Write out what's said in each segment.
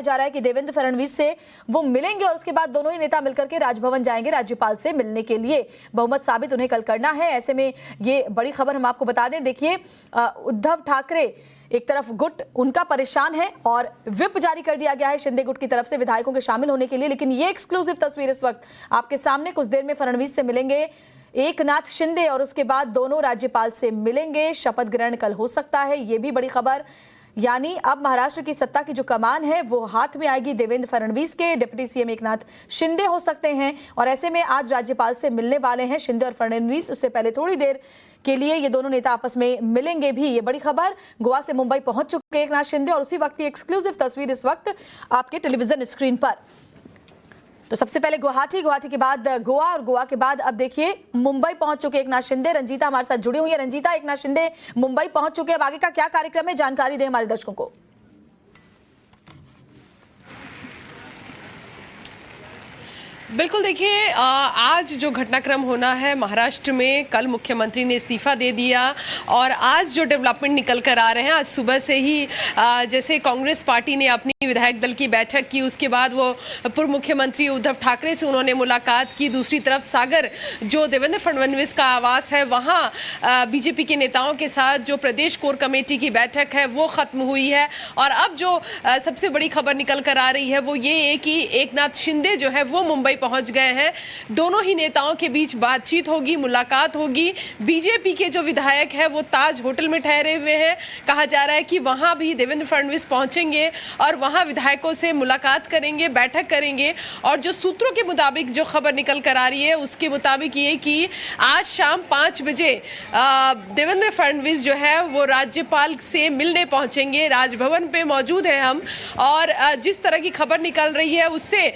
जा रहा है कि देवेंद्र फडणवीस से वो मिलेंगे और उसके बाद दोनों ही नेता मिलकर के राजभवन जाएंगे राज्यपाल से मिलने के लिए। बहुमत साबित उन्हें कल करना है। ऐसे में ये बड़ी खबर हम आपको बता दें। देखिए, उद्धव ठाकरे एक तरफ गुट उनका परेशान है और व्हिप जारी कर दिया गया है शिंदे गुट की तरफ से विधायकों के शामिल होने के लिए। लेकिन ये एक्सक्लूसिव तस्वीर इस वक्त आपके सामने। कुछ देर में फडणवीस से मिलेंगे एकनाथ शिंदे और उसके बाद दोनों राज्यपाल से मिलेंगे। शपथ ग्रहण कल हो सकता है, ये भी बड़ी खबर। यानी अब महाराष्ट्र की सत्ता की जो कमान है वो हाथ में आएगी देवेंद्र फडणवीस के। डिप्टी सीएम एकनाथ शिंदे हो सकते हैं और ऐसे में आज राज्यपाल से मिलने वाले हैं शिंदे और फडणवीस। उससे पहले थोड़ी देर के लिए ये दोनों नेता आपस में मिलेंगे भी। ये बड़ी खबर। गोवा से मुंबई पहुंच चुके हैं एकनाथ शिंदे और उसी वक्त की एक्सक्लूसिव तस्वीर इस वक्त आपके टेलीविजन स्क्रीन पर। तो सबसे पहले गुवाहाटी के बाद गोवा और गोवा के बाद अब देखिए मुंबई पहुंच चुके एकनाथ शिंदे। रंजीता हमारे साथ जुड़ी हुई है। रंजीता, एकनाथ शिंदे मुंबई पहुंच चुके हैं, अब आगे का क्या कार्यक्रम है, जानकारी दें हमारे दर्शकों को। बिल्कुल, देखिए आज जो घटनाक्रम होना है महाराष्ट्र में, कल मुख्यमंत्री ने इस्तीफा दे दिया और आज जो डेवलपमेंट निकल कर आ रहे हैं, आज सुबह से ही जैसे कांग्रेस पार्टी ने अपनी विधायक दल की बैठक की, उसके बाद वो पूर्व मुख्यमंत्री उद्धव ठाकरे से उन्होंने मुलाकात की। दूसरी तरफ सागर जो देवेंद्र फडणवीस का आवास है वहाँ बीजेपी के नेताओं के साथ जो प्रदेश कोर कमेटी की बैठक है वो खत्म हुई है। और अब जो सबसे बड़ी खबर निकल कर आ रही है वो ये है कि एकनाथ शिंदे जो है वो मुंबई पहुंच गए हैं। दोनों ही नेताओं के बीच बातचीत होगी, मुलाकात होगी। बीजेपी के जो विधायक है वो ताज होटल में ठहरे हुए हैं। कहा जा रहा है कि वहां भी देवेंद्र फडणवीस पहुंचेंगे और वहां विधायकों से मुलाकात करेंगे, बैठक करेंगे। और जो सूत्रों के मुताबिक जो खबर निकल कर आ रही है उसके मुताबिक ये कि आज शाम 5 बजे देवेंद्र फडणवीस जो है वो राज्यपाल से मिलने पहुंचेंगे। राजभवन पे मौजूद है हम, और जिस तरह की खबर निकल रही है उससे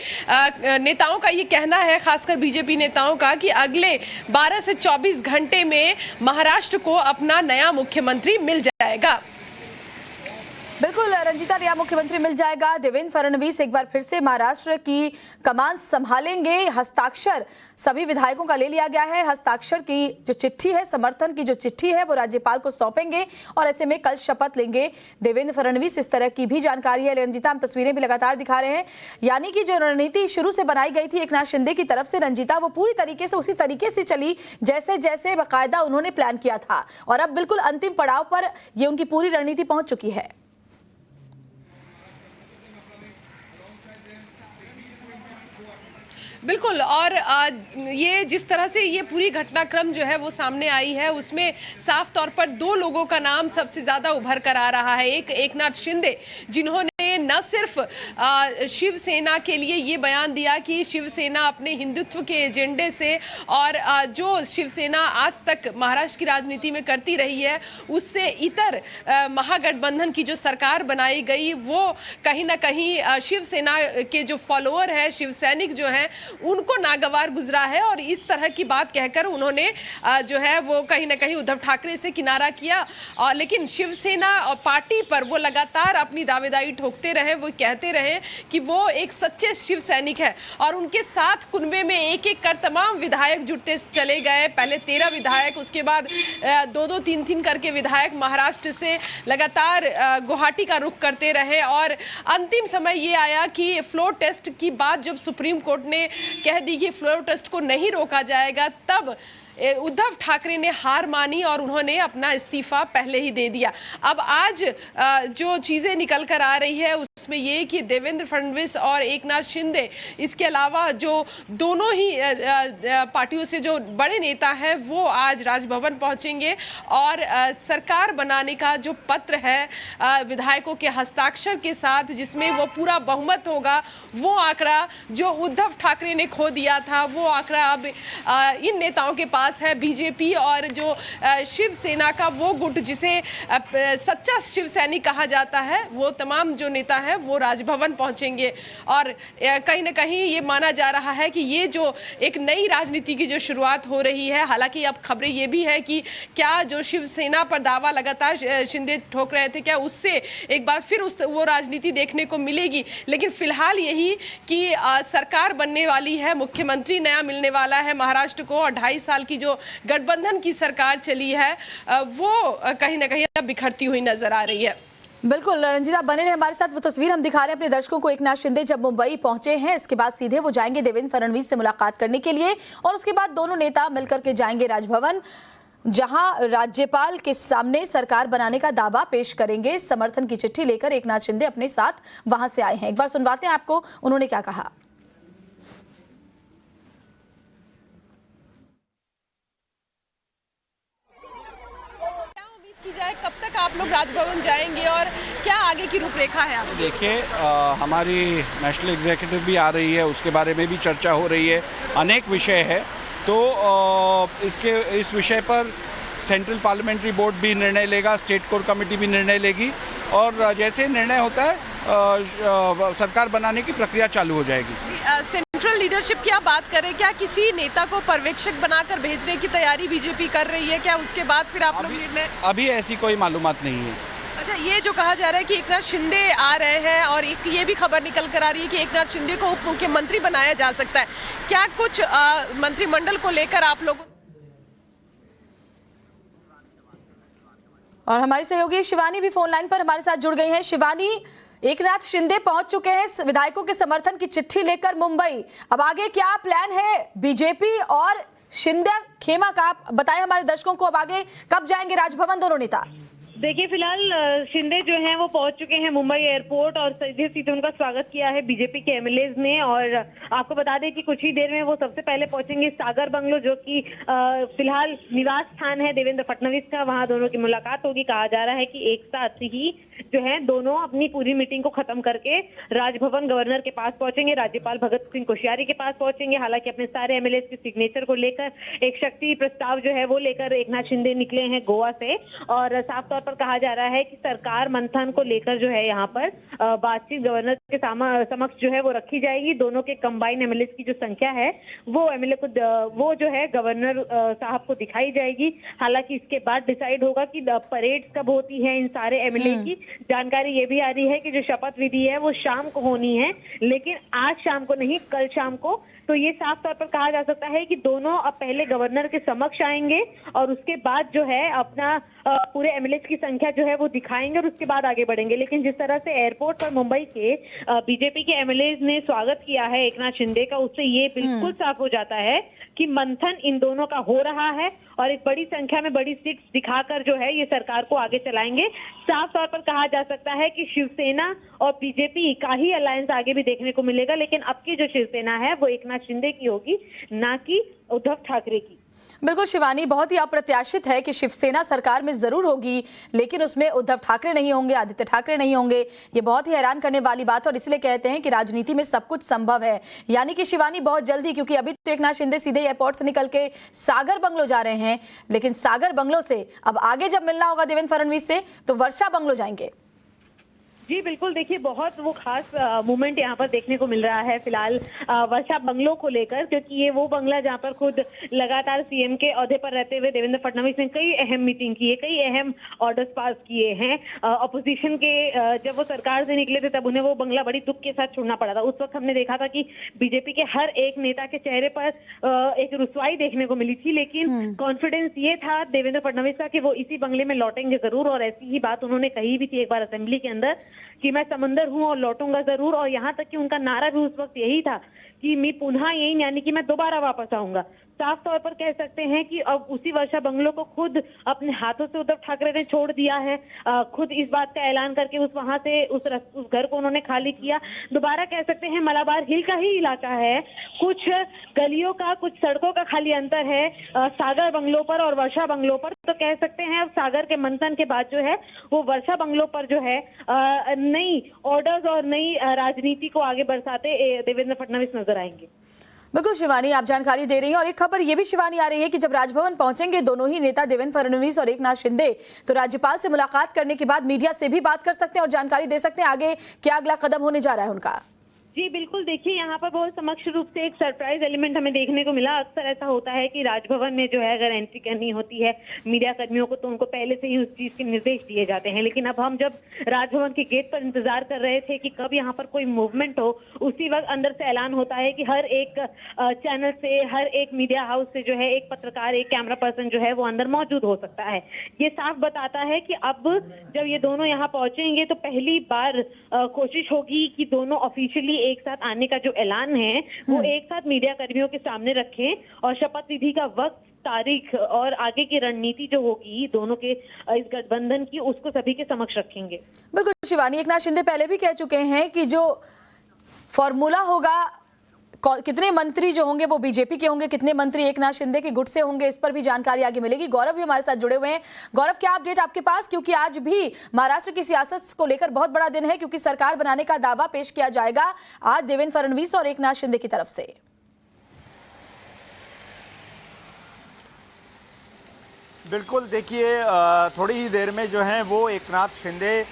नेताओं का ये कहना है, खासकर बीजेपी नेताओं का, कि अगले 12 से 24 घंटे में महाराष्ट्र को अपना नया मुख्यमंत्री मिल जाएगा। बिल्कुल रंजीता, नया मुख्यमंत्री मिल जाएगा। देवेंद्र फडणवीस एक बार फिर से महाराष्ट्र की कमान संभालेंगे। हस्ताक्षर सभी विधायकों का ले लिया गया है। हस्ताक्षर की जो चिट्ठी है, समर्थन की जो चिट्ठी है वो राज्यपाल को सौंपेंगे और ऐसे में कल शपथ लेंगे देवेंद्र फडणवीस। इस तरह की भी जानकारी है। रंजीता, हम तस्वीरें भी लगातार दिखा रहे हैं। यानी कि जो रणनीति शुरू से बनाई गई थी एकनाथ शिंदे की तरफ से, रंजीता, वो पूरी तरीके से उसी तरीके से चली जैसे जैसे बाकायदा उन्होंने प्लान किया था और अब बिल्कुल अंतिम पड़ाव पर ये उनकी पूरी रणनीति पहुंच चुकी है। बिल्कुल, और ये जिस तरह से ये पूरी घटनाक्रम जो है वो सामने आई है उसमें साफ तौर पर 2 लोगों का नाम सबसे ज़्यादा उभर कर आ रहा है। एक एकनाथ शिंदे, जिन्होंने न सिर्फ शिवसेना के लिए ये बयान दिया कि शिवसेना अपने हिंदुत्व के एजेंडे से और जो शिवसेना आज तक महाराष्ट्र की राजनीति में करती रही है उससे इतर महागठबंधन की जो सरकार बनाई गई वो कहीं ना कहीं शिवसेना के जो फॉलोअर है, शिव सैनिक जो हैं, उनको नागवार गुजरा है। और इस तरह की बात कहकर उन्होंने जो है वो कहीं ना कहीं उद्धव ठाकरे से किनारा किया। लेकिन शिवसेना और पार्टी पर वो लगातार अपनी दावेदारी ठोकते रहे। वो कहते रहे कि वो एक सच्चे शिव सैनिक है और उनके साथ कुनबे में एक एक कर तमाम विधायक जुड़ते चले गए। पहले 13 विधायक, उसके बाद 2-2, 3-3 करके विधायक महाराष्ट्र से लगातार गुवाहाटी का रुख करते रहे। और अंतिम समय ये आया कि फ्लोर टेस्ट की बात जब सुप्रीम कोर्ट ने कह दी कि फ्लोर टेस्ट को नहीं रोका जाएगा, तब उद्धव ठाकरे ने हार मानी और उन्होंने अपना इस्तीफा पहले ही दे दिया। अब आज जो चीजें निकल कर आ रही है उसमें ये कि देवेंद्र फडणवीस और एकनाथ शिंदे, इसके अलावा जो दोनों ही पार्टियों से जो बड़े नेता हैं वो आज राजभवन पहुंचेंगे और सरकार बनाने का जो पत्र है विधायकों के हस्ताक्षर के साथ, जिसमें वो पूरा बहुमत होगा, वो आंकड़ा जो उद्धव ठाकरे ने खो दिया था वो आंकड़ा अब इन नेताओं के पास है। बीजेपी और जो शिवसेना का वो गुट जिसे सच्चा शिव सैनिक कहा जाता है, वो तमाम जो नेता है वो राजभवन पहुंचेंगे। और कहीं ना कहीं ये माना जा रहा है कि ये जो एक नई राजनीति की जो शुरुआत हो रही है, हालांकि अब खबरें ये भी है कि क्या जो शिवसेना पर दावा लगातार शिंदे ठोक रहे थे, क्या उससे एक बार फिर वो राजनीति देखने को मिलेगी। लेकिन फिलहाल यही कि सरकार बनने वाली है, मुख्यमंत्री नया मिलने वाला है महाराष्ट्र को और 2.5 साल की की जो गठबंधन की सरकार चली है वो कहीं ना कहीं बिखरती हुई नजर आ रही है। बिल्कुल रंजीता, बने रहे हमारे साथ। वो तस्वीर हम दिखा रहे हैं अपने दर्शकों को। एकनाथ शिंदे जब मुंबई पहुंचे हैं, इसके बाद सीधे वो जाएंगे देवेंद्र फडणवीस से मुलाकात करने के लिए, और उसके बाद दोनों नेता मिलकर के जाएंगे राजभवन, जहां राज्यपाल के सामने सरकार बनाने का दावा पेश करेंगे। समर्थन की चिट्ठी लेकर एकनाथ शिंदे अपने साथ वहां से आए हैं। एक बार सुनवाते हैं आपको उन्होंने क्या कहा। की जाए कब तक आप लोग राजभवन जाएंगे और क्या आगे की रूपरेखा है आप? देखिए, हमारी नेशनल एग्जीक्यूटिव भी आ रही है, उसके बारे में भी चर्चा हो रही है। अनेक विषय है, तो इस विषय पर सेंट्रल पार्लियामेंट्री बोर्ड भी निर्णय लेगा, स्टेट कोर कमेटी भी निर्णय लेगी, और जैसे निर्णय होता है सरकार बनाने की प्रक्रिया चालू हो जाएगी। सेंट्रल लीडरशिप की आप बात करें, क्या किसी नेता को पर्यवेक्षक बनाकर भेजने की तैयारी बीजेपी कर रही है क्या? उसके बाद फिर आप लोग निर्णय? अभी ऐसी कोई मालूमात नहीं है। अच्छा, ये जो कहा जा रहा है कि एकनाथ शिंदे आ रहे हैं, और एक ये भी खबर निकल कर आ रही है कि एकनाथ शिंदे को उप मुख्यमंत्री बनाया जा सकता है, क्या कुछ मंत्रिमंडल को लेकर आप लोग? और हमारी सहयोगी शिवानी भी फोन लाइन पर हमारे साथ जुड़ गई हैं। शिवानी, एकनाथ शिंदे पहुंच चुके हैं विधायकों के समर्थन की चिट्ठी लेकर मुंबई। अब आगे क्या प्लान है बीजेपी और शिंदे खेमा का, आप बताएं हमारे दर्शकों को। अब आगे कब जाएंगे राजभवन दोनों नेता? देखिए, फिलहाल शिंदे जो हैं वो पहुंच चुके हैं मुंबई एयरपोर्ट, और सीधे उनका स्वागत किया है बीजेपी के एमएलएज ने। और आपको बता दें कि कुछ ही देर में वो सबसे पहले पहुंचेंगे सागर बंगलो, जो कि फिलहाल निवास स्थान है देवेंद्र फडणवीस का। वहां दोनों की मुलाकात होगी। कहा जा रहा है कि एक साथ ही जो है दोनों अपनी पूरी मीटिंग को खत्म करके राजभवन गवर्नर के पास पहुंचेंगे, राज्यपाल भगत सिंह कोश्यारी के पास पहुंचेंगे। हालांकि अपने सारे एमएलएज के सिग्नेचर को लेकर एक शक्ति प्रस्ताव जो है वो लेकर एकनाथ शिंदे निकले हैं गोवा से, और साफ तौर पर कहा जा रहा है कि सरकार मंथन को लेकर जो है यहाँ पर बातचीत गवर्नर के समक्ष जो है वो रखी जाएगी। दोनों के कंबाइन एमएलए की जो संख्या है वो एमएलए को वो जो है गवर्नर साहब को दिखाई जाएगी। हालांकि इसके बाद डिसाइड होगा कि परेड कब होती है इन सारे एमएलए की। जानकारी ये भी आ रही है कि जो शपथ विधि है वो शाम को होनी है, लेकिन आज शाम को नहीं, कल शाम को। तो ये साफ तौर पर कहा जा सकता है कि दोनों अब पहले गवर्नर के समक्ष आएंगे और उसके बाद जो है अपना पूरे एमएलए की संख्या जो है वो दिखाएंगे और उसके बाद आगे बढ़ेंगे। लेकिन जिस तरह से एयरपोर्ट पर मुंबई के बीजेपी के एमएलए ने स्वागत किया है एकनाथ शिंदे का, उससे ये बिल्कुल साफ हो जाता है कि मंथन इन दोनों का हो रहा है, और एक बड़ी संख्या में बड़ी सीट्स दिखाकर जो है ये सरकार को आगे चलाएंगे। साफ तौर पर कहा जा सकता है कि शिवसेना और बीजेपी का ही अलायंस आगे भी देखने को मिलेगा, लेकिन अब की जो शिवसेना है वो एकनाथ शिंदे की होगी, ना कि उद्धव ठाकरे की। बिल्कुल शिवानी, बहुत ही अप्रत्याशित है कि शिवसेना सरकार में जरूर होगी, लेकिन उसमें उद्धव ठाकरे नहीं होंगे, आदित्य ठाकरे नहीं होंगे। ये बहुत ही हैरान करने वाली बात है, और इसलिए कहते हैं कि राजनीति में सब कुछ संभव है। यानी कि शिवानी बहुत जल्दी, क्योंकि अभी तो एकनाथ शिंदे सीधे एयरपोर्ट से निकल के सागर बंगलो जा रहे हैं, लेकिन सागर बंगलो से अब आगे जब मिलना होगा देवेंद्र फडणवीस से तो वर्षा बंगलो जाएंगे। जी बिल्कुल, देखिए बहुत वो खास मूवमेंट यहाँ पर देखने को मिल रहा है फिलहाल वर्षा बंगलों को लेकर, क्योंकि ये वो बंगला जहाँ पर खुद लगातार सीएम के ओहदे पर रहते हुए देवेंद्र फडणवीस ने कई अहम मीटिंग की है, कई अहम ऑर्डर्स पास किए हैं। अपोजिशन के जब वो सरकार से निकले थे तब उन्हें वो बंगला बड़ी दुख के साथ छोड़ना पड़ा था। उस वक्त हमने देखा था कि बीजेपी के हर एक नेता के चेहरे पर एक रुसवाई देखने को मिली थी, लेकिन कॉन्फिडेंस ये था देवेंद्र फडणवीस का कि वो इसी बंगले में लौटेंगे जरूर, और ऐसी ही बात उन्होंने कही भी थी एक बार असेंबली के अंदर कि मैं समंदर हूं और लौटूंगा जरूर। और यहाँ तक कि उनका नारा भी उस वक्त यही था कि मैं पुनः यही, यानी कि मैं दोबारा वापस आऊंगा। साफ तौर पर कह सकते हैं कि अब उसी वर्षा बंगलो को खुद अपने हाथों से उद्धव ठाकरे ने छोड़ दिया है। खुद इस बात का ऐलान करके वहां से उस घर को उन्होंने खाली किया। दोबारा कह सकते हैं मलाबार हिल का ही इलाका है, कुछ गलियों का, कुछ सड़कों का खाली अंतर है सागर बंगलो पर और वर्षा बंगलो पर। तो कह सकते हैं अब सागर के मंथन के बाद जो है वो वर्षा बंगलो पर जो है नई ऑर्डर्स और नई राजनीति को आगे बरसाते देवेंद्र फडणवीस नजर आएंगे। बिल्कुल शिवानी, आप जानकारी दे रही हैं, और एक खबर ये भी शिवानी आ रही है कि जब राजभवन पहुंचेंगे दोनों ही नेता देवेंद्र फडणवीस और एकनाथ शिंदे, तो राज्यपाल से मुलाकात करने के बाद मीडिया से भी बात कर सकते हैं और जानकारी दे सकते हैं आगे क्या अगला कदम होने जा रहा है उनका। जी बिल्कुल, देखिए यहाँ पर बहुत समक्ष रूप से एक सरप्राइज एलिमेंट हमें देखने को मिला। अक्सर ऐसा होता है कि राजभवन में जो है अगर एंट्री करनी होती है मीडिया कर्मियों को तो उनको पहले से ही उस चीज के निर्देश दिए जाते हैं, लेकिन अब हम जब राजभवन के गेट पर इंतजार कर रहे थे कि कब यहाँ पर कोई मूवमेंट हो, उसी वक्त अंदर से ऐलान होता है कि हर एक चैनल से, हर एक मीडिया हाउस से जो है एक पत्रकार, एक कैमरा पर्सन जो है वो अंदर मौजूद हो सकता है। ये साफ बताता है कि अब जब ये दोनों यहाँ पहुंचेंगे तो पहली बार कोशिश होगी कि दोनों ऑफिशियली एक साथ आने का जो ऐलान है वो एक साथ मीडिया कर्मियों के सामने रखें और शपथ विधि का वक्त, तारीख और आगे की रणनीति जो होगी दोनों के इस गठबंधन की, उसको सभी के समक्ष रखेंगे। बिल्कुल शिवानी, एकनाथ शिंदे पहले भी कह चुके हैं कि जो फॉर्मूला होगा, कितने मंत्री जो होंगे वो बीजेपी के होंगे, कितने मंत्री एकनाथ शिंदे के गुट से होंगे, इस पर भी जानकारी आगे मिलेगी। गौरव भी हमारे साथ जुड़े हुए हैं। गौरव, क्या अपडेट आपके पास, क्योंकि आज भी महाराष्ट्र की सियासत को लेकर बहुत बड़ा दिन है, क्योंकि सरकार बनाने का दावा पेश किया जाएगा आज देवेंद्र फडणवीस और एकनाथ शिंदे की तरफ से। बिल्कुल, देखिए थोड़ी ही देर में जो है वो एकनाथ शिंदे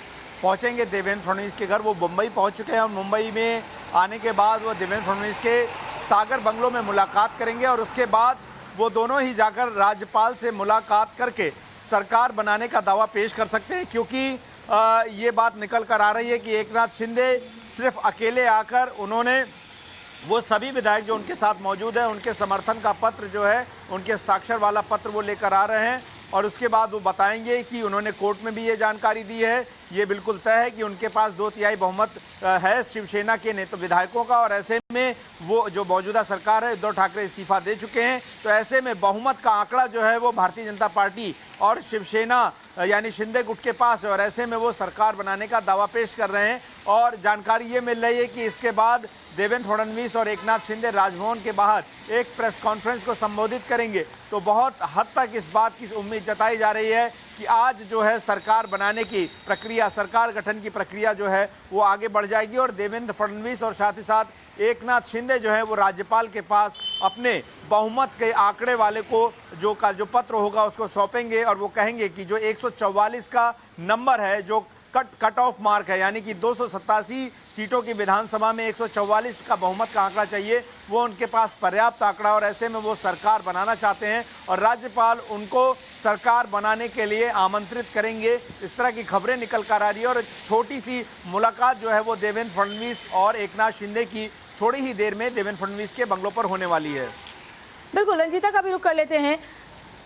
पहुंचेंगे देवेंद्र फडणवीस के घर। वो मुंबई पहुंच चुके हैं और मुंबई में आने के बाद वो देवेंद्र फडणवीस के सागर बंगलो में मुलाकात करेंगे और उसके बाद वो दोनों ही जाकर राज्यपाल से मुलाकात करके सरकार बनाने का दावा पेश कर सकते हैं, क्योंकि ये बात निकल कर आ रही है कि एकनाथ शिंदे सिर्फ अकेले आकर उन्होंने वो सभी विधायक जो उनके साथ मौजूद हैं उनके समर्थन का पत्र जो है, उनके हस्ताक्षर वाला पत्र वो लेकर आ रहे हैं और उसके बाद वो बताएंगे कि उन्होंने कोर्ट में भी ये जानकारी दी है। ये बिल्कुल तय है कि उनके पास 2/3 बहुमत है शिवसेना के विधायकों का और ऐसे में वो जो मौजूदा सरकार है, उद्धव ठाकरे इस्तीफा दे चुके हैं, तो ऐसे में बहुमत का आंकड़ा जो है वो भारतीय जनता पार्टी और शिवसेना यानी शिंदे गुट के पास है और ऐसे में वो सरकार बनाने का दावा पेश कर रहे हैं। और जानकारी ये मिल रही है कि इसके बाद देवेंद्र फडणवीस और एकनाथ शिंदे राजभवन के बाहर एक प्रेस कॉन्फ्रेंस को संबोधित करेंगे। तो बहुत हद तक इस बात की उम्मीद जताई जा रही है कि आज जो है सरकार बनाने की प्रक्रिया, सरकार गठन की प्रक्रिया जो है वो आगे बढ़ जाएगी और देवेंद्र फडणवीस और साथ ही साथ एकनाथ शिंदे जो है वो राज्यपाल के पास अपने बहुमत के आंकड़े वाले को जो पत्र होगा उसको सौंपेंगे और वो कहेंगे कि जो 144 का नंबर है, जो कट ऑफ मार्क है, यानी कि 287 सीटों की विधानसभा में 144 का बहुमत का आंकड़ा चाहिए, वो उनके पास पर्याप्त आंकड़ा और ऐसे में वो सरकार बनाना चाहते हैं और राज्यपाल उनको सरकार बनाने के लिए आमंत्रित करेंगे। इस तरह की खबरें निकल कर आ रही है और छोटी सी मुलाकात जो है वो देवेंद्र फडणवीस और एकनाथ शिंदे की थोड़ी ही देर में देवेंद्र फडणवीस के बंगलों पर होने वाली है। बिल्कुल, रंजीता का भी रुख कर लेते हैं।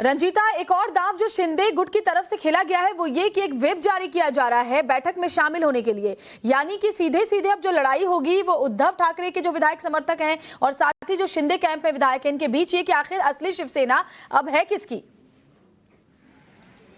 रंजीता, एक और दांव जो शिंदे गुट की तरफ से खेला गया है वो ये कि एक व्हिप जारी किया जा रहा है बैठक में शामिल होने के लिए, यानी कि सीधे सीधे अब जो लड़ाई होगी वो उद्धव ठाकरे के जो विधायक समर्थक हैं और साथ ही जो शिंदे कैंप में विधायक हैं इनके बीच, ये कि आखिर असली शिवसेना अब है किसकी।